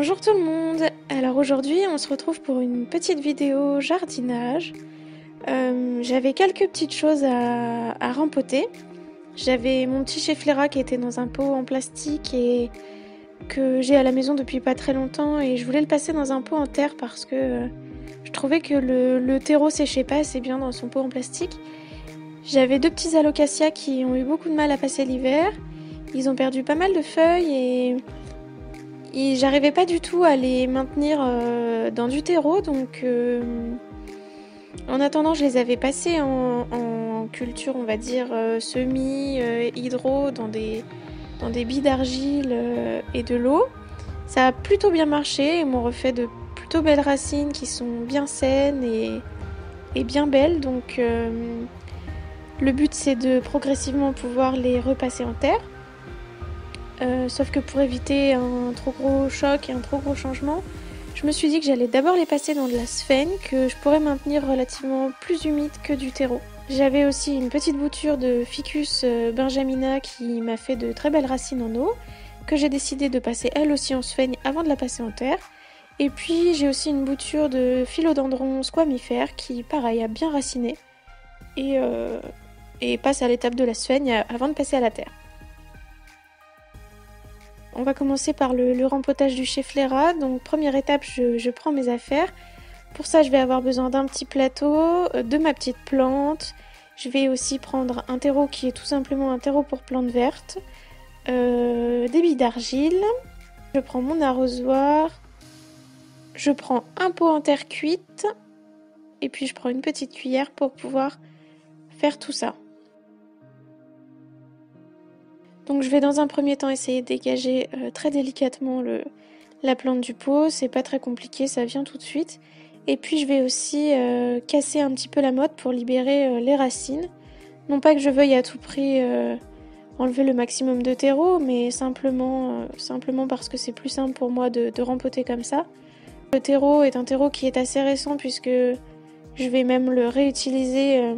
Bonjour tout le monde. Alors aujourd'hui on se retrouve pour une petite vidéo jardinage. J'avais quelques petites choses à rempoter. J'avais mon petit Schefflera qui était dans un pot en plastique et que j'ai à la maison depuis pas très longtemps, et je voulais le passer dans un pot en terre parce que je trouvais que le terreau séchait pas assez bien dans son pot en plastique. J'avais deux petits alocasias qui ont eu beaucoup de mal à passer l'hiver. Ils ont perdu pas mal de feuilles et j'arrivais pas du tout à les maintenir dans du terreau, donc en attendant je les avais passés en culture, on va dire semi-hydro, dans des billes d'argile et de l'eau. Ça a plutôt bien marché et m'ont refait de plutôt belles racines qui sont bien saines et bien belles, donc le but c'est de progressivement pouvoir les repasser en terre. Sauf que pour éviter un trop gros choc et un trop gros changement, je me suis dit que j'allais d'abord les passer dans de la sphène que je pourrais maintenir relativement plus humide que du terreau. J'avais aussi une petite bouture de Ficus benjamina qui m'a fait de très belles racines en eau, que j'ai décidé de passer elle aussi en sphène avant de la passer en terre. Et puis j'ai aussi une bouture de Philodendron squamifère qui pareil a bien raciné et passe à l'étape de la sphène avant de passer à la terre. On va commencer par le rempotage du Schefflera. Donc première étape, je prends mes affaires. Pour ça, je vais avoir besoin d'un petit plateau, de ma petite plante. Je vais aussi prendre un terreau qui est tout simplement un terreau pour plantes vertes, des billes d'argile. Je prends mon arrosoir. Je prends un pot en terre cuite. Et puis je prends une petite cuillère pour pouvoir faire tout ça. Donc je vais dans un premier temps essayer de dégager très délicatement la plante du pot. C'est pas très compliqué, ça vient tout de suite. Et puis je vais aussi casser un petit peu la motte pour libérer les racines. Non pas que je veuille à tout prix enlever le maximum de terreau, mais simplement parce que c'est plus simple pour moi de rempoter comme ça. Le terreau est un terreau qui est assez récent puisque je vais même le réutiliser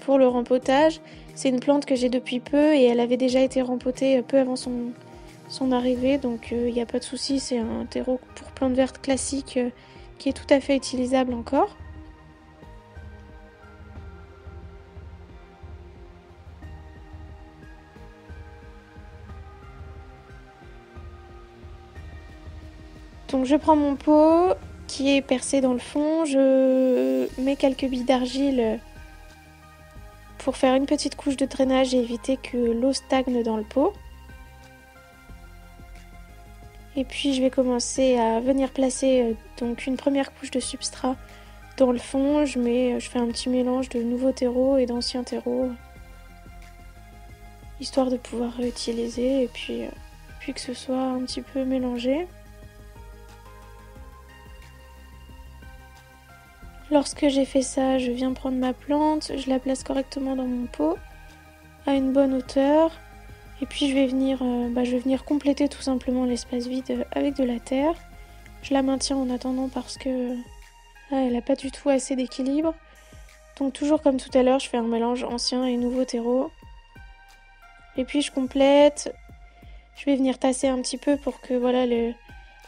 pour le rempotage. C'est une plante que j'ai depuis peu et elle avait déjà été rempotée peu avant son arrivée, donc il n'y a pas de souci, c'est un terreau pour plantes vertes classique qui est tout à fait utilisable encore. Donc je prends mon pot qui est percé dans le fond, je mets quelques billes d'argile pour faire une petite couche de drainage et éviter que l'eau stagne dans le pot. Et puis je vais commencer à venir placer donc une première couche de substrat dans le fond. Je fais un petit mélange de nouveaux terreaux et d'anciens terreaux, histoire de pouvoir réutiliser et puis que ce soit un petit peu mélangé. Lorsque j'ai fait ça, je viens prendre ma plante, je la place correctement dans mon pot, à une bonne hauteur. Et puis je vais venir compléter tout simplement l'espace vide avec de la terre. Je la maintiens en attendant parce que elle n'a pas du tout assez d'équilibre. Donc toujours comme tout à l'heure, je fais un mélange ancien et nouveau terreau. Et puis je complète. Je vais venir tasser un petit peu pour que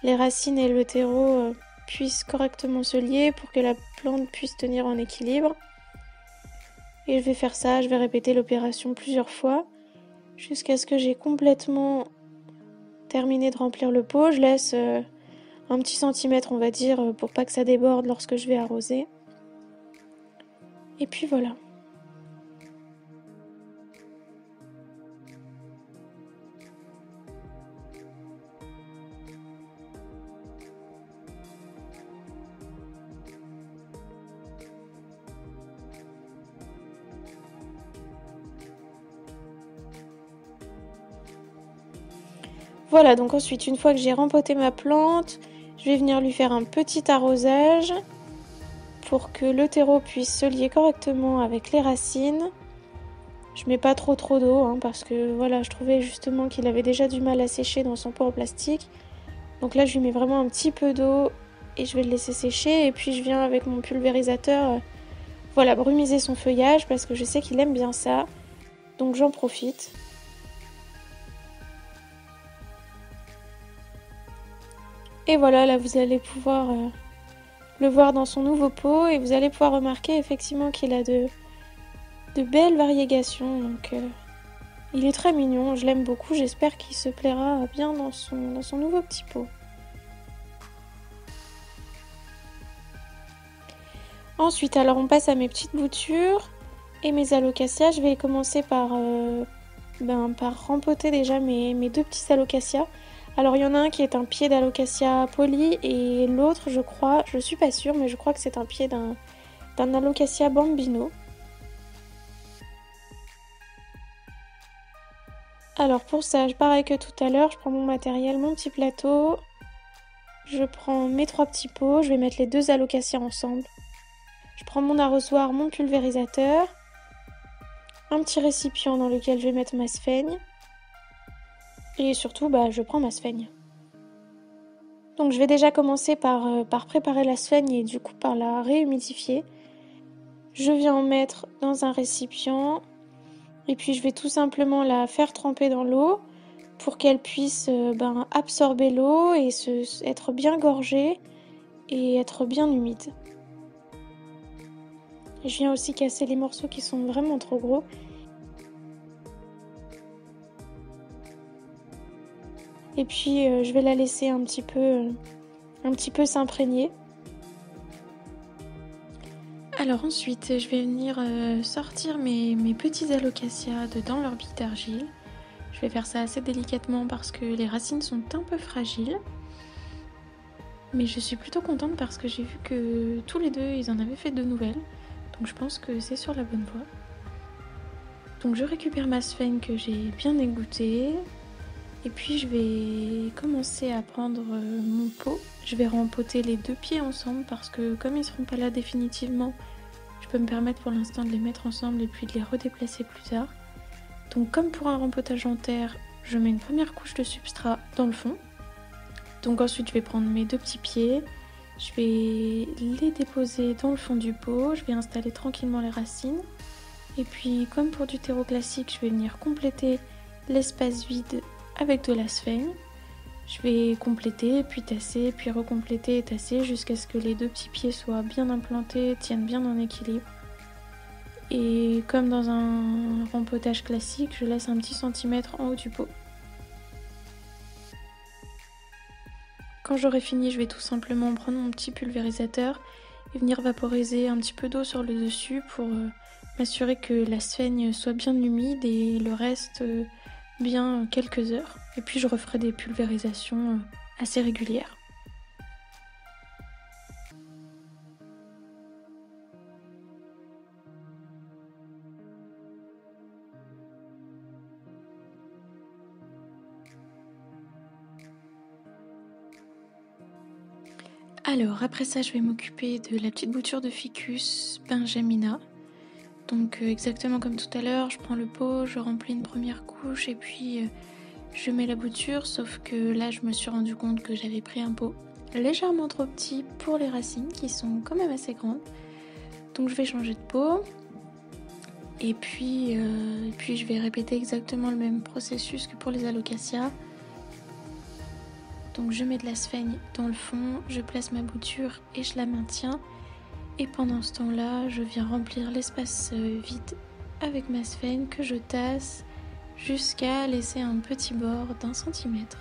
les racines et le terreau puissent correctement se lier, pour que la plante puisse tenir en équilibre. Et je vais faire ça, je vais répéter l'opération plusieurs fois jusqu'à ce que j'ai complètement terminé de remplir le pot. Je laisse un petit centimètre, on va dire, pour pas que ça déborde lorsque je vais arroser. Et puis voilà. Voilà, donc ensuite, une fois que j'ai rempoté ma plante, je vais venir lui faire un petit arrosage pour que le terreau puisse se lier correctement avec les racines. Je mets pas trop d'eau parce que voilà, je trouvais justement qu'il avait déjà du mal à sécher dans son pot en plastique. Donc là, je lui mets vraiment un petit peu d'eau et je vais le laisser sécher. Et puis je viens avec mon pulvérisateur brumiser son feuillage parce que je sais qu'il aime bien ça. Donc j'en profite. Et voilà, là vous allez pouvoir le voir dans son nouveau pot et vous allez pouvoir remarquer effectivement qu'il a de belles variégations. Donc il est très mignon, je l'aime beaucoup, j'espère qu'il se plaira bien dans son nouveau petit pot. Ensuite, alors on passe à mes petites boutures et mes alocasias. Je vais commencer par rempoter déjà mes deux petits alocasias. Alors il y en a un qui est un pied d'alocasia poli et l'autre, je crois, je suis pas sûre, mais je crois que c'est un pied d'un alocasia bambino. Alors pour ça, pareil que tout à l'heure, je prends mon matériel, mon petit plateau, je prends mes 3 petits pots, je vais mettre les deux alocasias ensemble. Je prends mon arrosoir, mon pulvérisateur, un petit récipient dans lequel je vais mettre ma sphaigne et surtout je prends ma sphaigne. Donc je vais déjà commencer par préparer la sphaigne et du coup par la réhumidifier. Je viens en mettre dans un récipient et puis je vais tout simplement la faire tremper dans l'eau pour qu'elle puisse absorber l'eau et être bien gorgée et être bien humide. Je viens aussi casser les morceaux qui sont vraiment trop gros. Et puis je vais la laisser un petit peu s'imprégner. Alors ensuite, je vais venir sortir mes petits alocasias dans leur bille d'argile. Je vais faire ça assez délicatement parce que les racines sont un peu fragiles. Mais je suis plutôt contente parce que j'ai vu que tous les deux, ils en avaient fait de nouvelles. Donc je pense que c'est sur la bonne voie. Donc je récupère ma sphaigne que j'ai bien égouttée. Et puis je vais commencer à prendre mon pot. Je vais rempoter les deux pieds ensemble parce que comme ils ne seront pas là définitivement, je peux me permettre pour l'instant de les mettre ensemble et puis de les redéplacer plus tard. Donc comme pour un rempotage en terre, je mets une première couche de substrat dans le fond. Donc ensuite je vais prendre mes deux petits pieds, je vais les déposer dans le fond du pot, je vais installer tranquillement les racines. Et puis comme pour du terreau classique, je vais venir compléter l'espace vide avec de la sphaigne. Je vais compléter, puis tasser, puis recompléter et tasser jusqu'à ce que les deux petits pieds soient bien implantés, tiennent bien en équilibre. Et comme dans un rempotage classique, je laisse un petit centimètre en haut du pot. Quand j'aurai fini, je vais tout simplement prendre mon petit pulvérisateur et venir vaporiser un petit peu d'eau sur le dessus pour m'assurer que la sphaigne soit bien humide et le reste bien quelques heures. Et puis je referai des pulvérisations assez régulières. Alors après ça, je vais m'occuper de la petite bouture de Ficus benjamina. Donc exactement comme tout à l'heure, je prends le pot, je remplis une première couche et puis je mets la bouture, sauf que là je me suis rendu compte que j'avais pris un pot légèrement trop petit pour les racines qui sont quand même assez grandes. Donc je vais changer de pot et puis je vais répéter exactement le même processus que pour les alocasias. Donc je mets de la sphaigne dans le fond, je place ma bouture et je la maintiens. Et pendant ce temps-là, je viens remplir l'espace vide avec ma sphaigne que je tasse jusqu'à laisser un petit bord d'1 centimètre.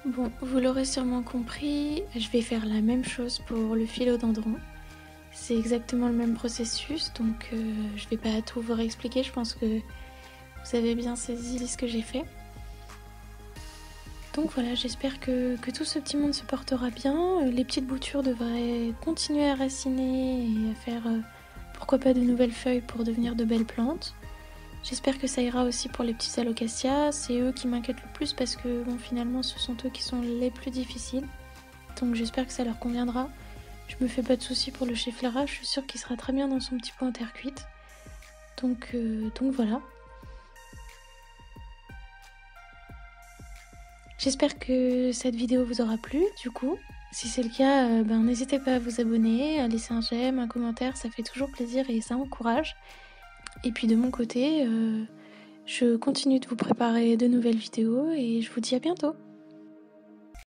Bon, vous l'aurez sûrement compris, je vais faire la même chose pour le philodendron. C'est exactement le même processus, donc je vais pas tout vous réexpliquer, je pense que vous avez bien saisi ce que j'ai fait. Donc voilà, j'espère que tout ce petit monde se portera bien. Les petites boutures devraient continuer à raciner et à faire pourquoi pas de nouvelles feuilles pour devenir de belles plantes. J'espère que ça ira aussi pour les petits alocasias, c'est eux qui m'inquiètent le plus parce que bon, finalement ce sont eux qui sont les plus difficiles. Donc j'espère que ça leur conviendra. Je me fais pas de soucis pour le Schefflera, je suis sûre qu'il sera très bien dans son petit pot en terre cuite. Donc voilà. J'espère que cette vidéo vous aura plu du coup. Si c'est le cas, n'hésitez pas à vous abonner, à laisser un j'aime, un commentaire, ça fait toujours plaisir et ça encourage. Et puis de mon côté, je continue de vous préparer de nouvelles vidéos et je vous dis à bientôt.